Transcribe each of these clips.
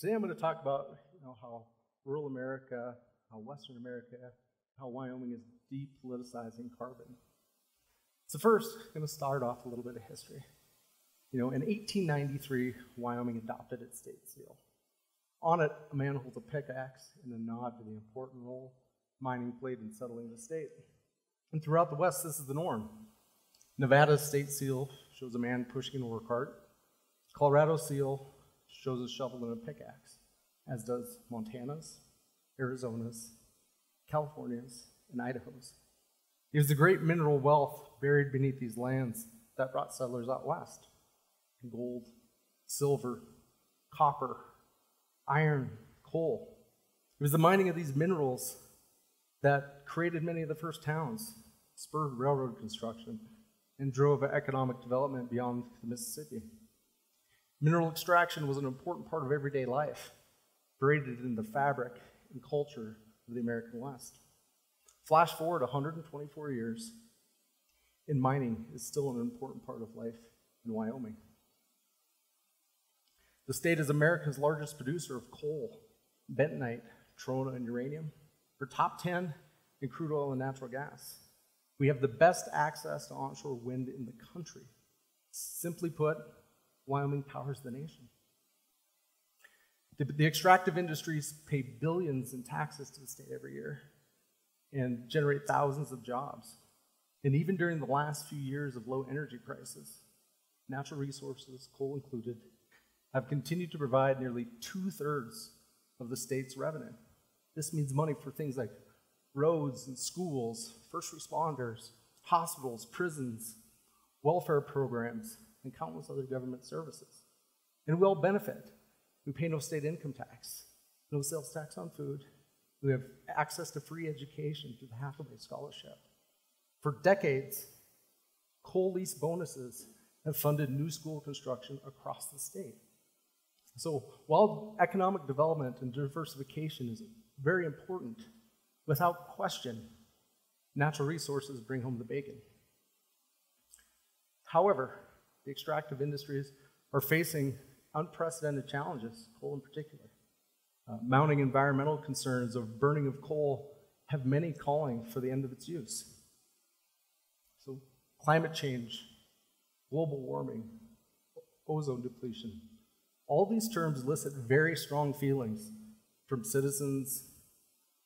Today I'm going to talk about how rural America, how Western America, how Wyoming is depoliticizing carbon. So first, I'm going to start off a little bit of history. In 1893, Wyoming adopted its state seal. On it, a man holds a pickaxe in a nod to the important role mining played in settling the state. And throughout the West, this is the norm. Nevada's state seal shows a man pushing a work cart. Colorado's seal shows a shovel and a pickaxe, as does Montana's, Arizona's, California's, and Idaho's. It was the great mineral wealth buried beneath these lands that brought settlers out west. Gold, silver, copper, iron, coal. It was the mining of these minerals that created many of the first towns, spurred railroad construction, and drove economic development beyond the Mississippi. Mineral extraction was an important part of everyday life, braided in the fabric and culture of the American West. Flash forward 124 years, and mining is still an important part of life in Wyoming. The state is America's largest producer of coal, bentonite, trona, and uranium. We're top 10 in crude oil and natural gas. We have the best access to onshore wind in the country. Simply put, Wyoming powers the nation. The extractive industries pay billions in taxes to the state every year and generate thousands of jobs. And even during the last few years of low energy prices, natural resources, coal included, have continued to provide nearly 2/3 of the state's revenue. This means money for things like roads and schools, first responders, hospitals, prisons, welfare programs, and countless other government services. And we all benefit. We pay no state income tax, no sales tax on food. We have access to free education through the Hathaway Scholarship. For decades, coal lease bonuses have funded new school construction across the state. So while economic development and diversification is very important, without question, natural resources bring home the bacon. However, the extractive industries are facing unprecedented challenges, coal in particular. Mounting environmental concerns of burning of coal have many calling for the end of its use. So climate change, global warming, ozone depletion, all these terms elicit very strong feelings from citizens,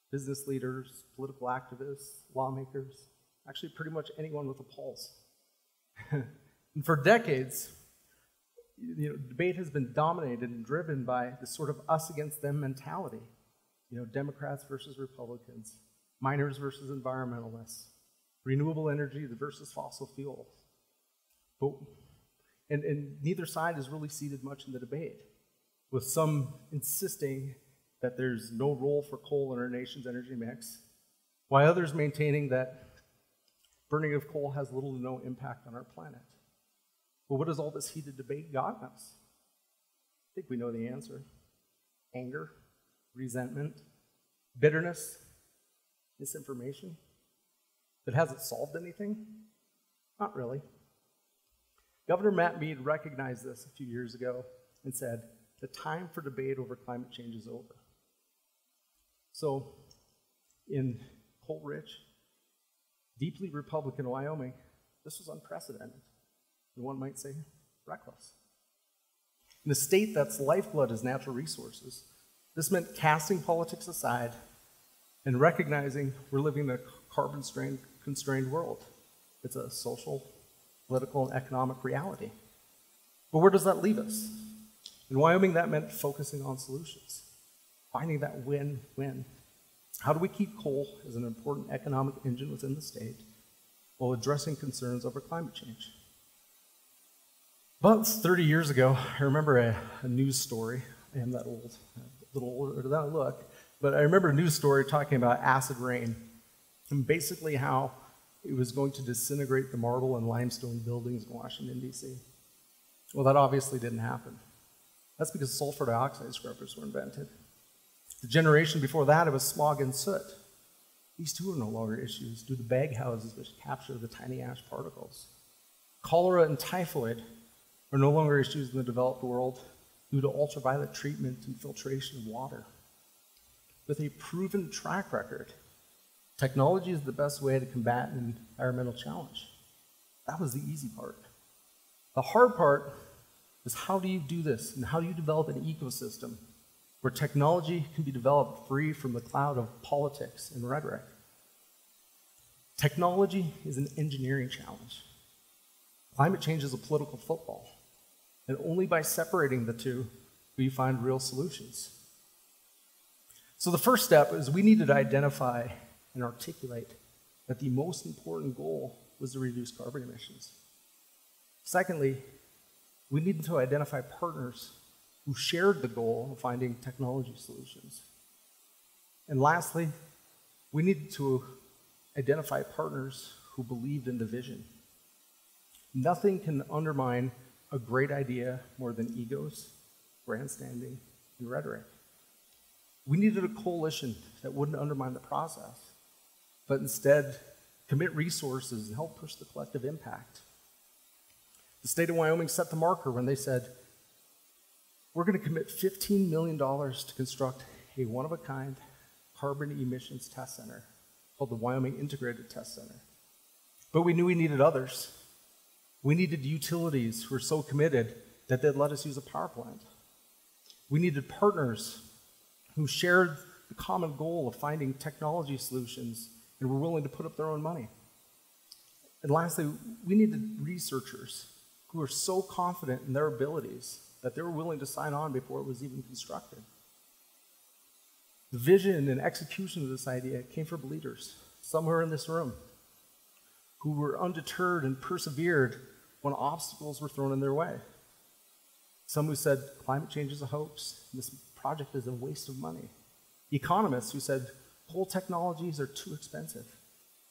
business leaders, political activists, lawmakers, actually pretty much anyone with a pulse. And for decades, debate has been dominated and driven by this sort of us against them mentality. Democrats versus Republicans, miners versus environmentalists, renewable energy versus fossil fuels. And neither side has really ceded much in the debate, with some insisting that there's no role for coal in our nation's energy mix, while others maintaining that burning of coal has little to no impact on our planet. But what has all this heated debate gotten us? I think we know the answer. Anger, resentment, bitterness, misinformation. But has it solved anything? Not really. Governor Matt Mead recognized this a few years ago and said, the time for debate over climate change is over. So, in coal-rich, deeply Republican Wyoming, this was unprecedented. And one might say, reckless. In a state that's lifeblood is natural resources, this meant casting politics aside and recognizing we're living in a carbon-constrained world. It's a social, political, and economic reality. But where does that leave us? In Wyoming, that meant focusing on solutions, finding that win-win. How do we keep coal as an important economic engine within the state while addressing concerns over climate change? About 30 years ago, I remember a news story. I am that old, a little older than I look, but I remember a news story talking about acid rain and basically how it was going to disintegrate the marble and limestone buildings in Washington, D.C. Well, that obviously didn't happen. That's because sulfur dioxide scrubbers were invented. The generation before that, it was smog and soot. These two are no longer issues due to bag houses which capture the tiny ash particles. Cholera and typhoid are no longer issues in the developed world due to ultraviolet treatment and filtration of water. With a proven track record, technology is the best way to combat an environmental challenge. That was the easy part. The hard part is how do you do this, and how do you develop an ecosystem where technology can be developed free from the cloud of politics and rhetoric. Technology is an engineering challenge. Climate change is a political football, and only by separating the two will you find real solutions. So the first step is we needed to identify and articulate that the most important goal was to reduce carbon emissions. Secondly, we needed to identify partners who shared the goal of finding technology solutions. And lastly, we needed to identify partners who believed in the vision. Nothing can undermine a great idea more than egos, grandstanding, and rhetoric. We needed a coalition that wouldn't undermine the process, but instead commit resources and help push the collective impact. The state of Wyoming set the marker when they said, we're going to commit $15 million to construct a one-of-a-kind carbon emissions test center called the Wyoming Integrated Test Center. But we knew we needed others. We needed utilities who were so committed that they'd let us use a power plant. We needed partners who shared the common goal of finding technology solutions and were willing to put up their own money. And lastly, we needed researchers who were so confident in their abilities that they were willing to sign on before it was even constructed. The vision and execution of this idea came from leaders, somewhere in this room, who were undeterred and persevered when obstacles were thrown in their way. Some who said climate change is a hoax, this project is a waste of money. Economists who said coal technologies are too expensive.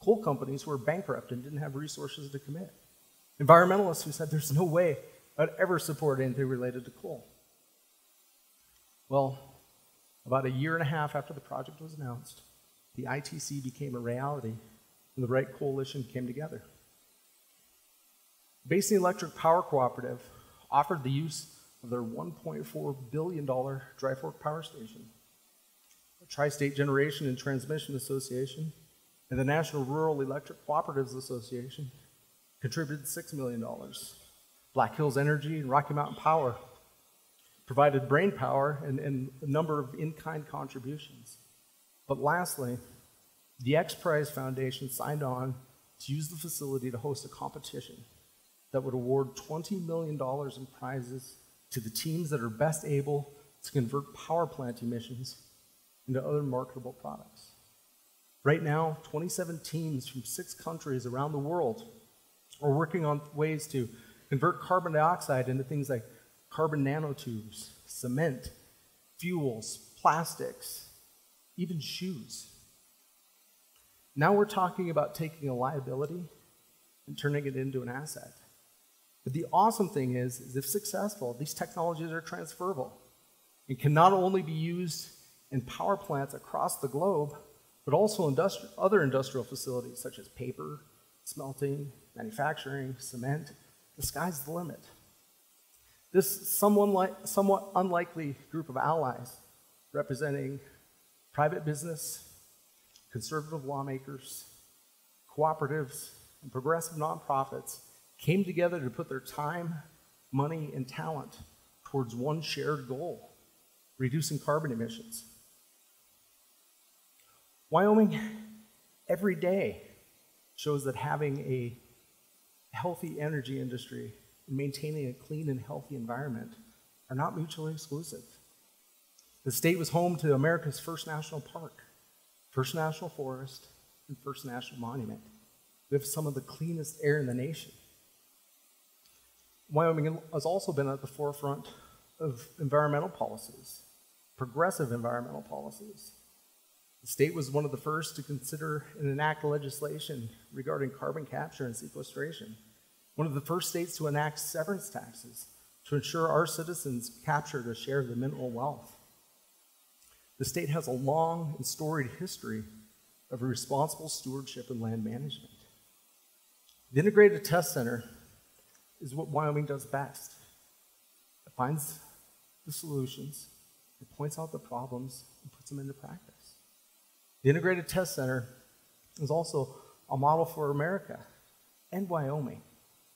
Coal companies who were bankrupt and didn't have resources to commit. Environmentalists who said there's no way I'd ever support anything related to coal. Well, about a year and a half after the project was announced, the ITC became a reality and the right coalition came together. Basin Electric Power Cooperative offered the use of their $1.4 billion Dry Fork Power Station. The Tri-State Generation and Transmission Association and the National Rural Electric Cooperatives Association contributed $6 million. Black Hills Energy and Rocky Mountain Power provided brain power and a number of in-kind contributions. But lastly, the X Prize Foundation signed on to use the facility to host a competition that would award $20 million in prizes to the teams that are best able to convert power plant emissions into other marketable products. Right now, 27 teams from 6 countries around the world are working on ways to convert carbon dioxide into things like carbon nanotubes, cement, fuels, plastics, even shoes. Now we're talking about taking a liability and turning it into an asset. But the awesome thing is if successful, these technologies are transferable and can not only be used in power plants across the globe, but also other industrial facilities such as paper, smelting, manufacturing, cement. The sky's the limit. This somewhat unlikely group of allies representing private business, conservative lawmakers, cooperatives, and progressive nonprofits came together to put their time, money, and talent towards one shared goal: reducing carbon emissions. Wyoming, every day, shows that having a healthy energy industry and maintaining a clean and healthy environment are not mutually exclusive. The state was home to America's first national park, first national forest, and first national monument. We have some of the cleanest air in the nation. Wyoming has also been at the forefront of environmental policies, progressive environmental policies. The state was one of the first to consider and enact legislation regarding carbon capture and sequestration, one of the first states to enact severance taxes to ensure our citizens captured a share of the mineral wealth. The state has a long and storied history of responsible stewardship and land management. The Integrated Test Center is what Wyoming does best. It finds the solutions, it points out the problems, and puts them into practice. The Integrated Test Center is also a model for America and Wyoming,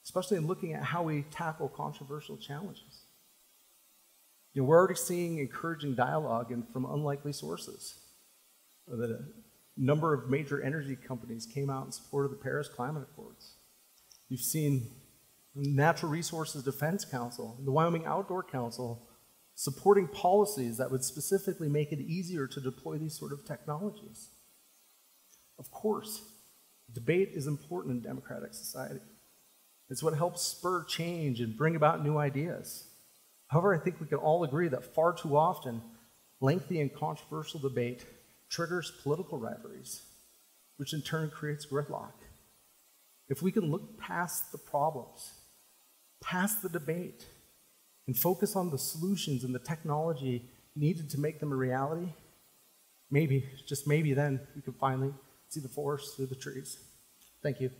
especially in looking at how we tackle controversial challenges. We're already seeing encouraging dialogue from unlikely sources. A number of major energy companies came out in support of the Paris Climate Accords. You've seen Natural Resources Defense Council, the Wyoming Outdoor Council, supporting policies that would specifically make it easier to deploy these sort of technologies. Of course, debate is important in democratic society. It's what helps spur change and bring about new ideas. However, I think we can all agree that far too often, lengthy and controversial debate triggers political rivalries, which in turn creates gridlock. If we can look past the problems, past the debate, and focus on the solutions and the technology needed to make them a reality, maybe, just maybe then, we can finally see the forest through the trees. Thank you.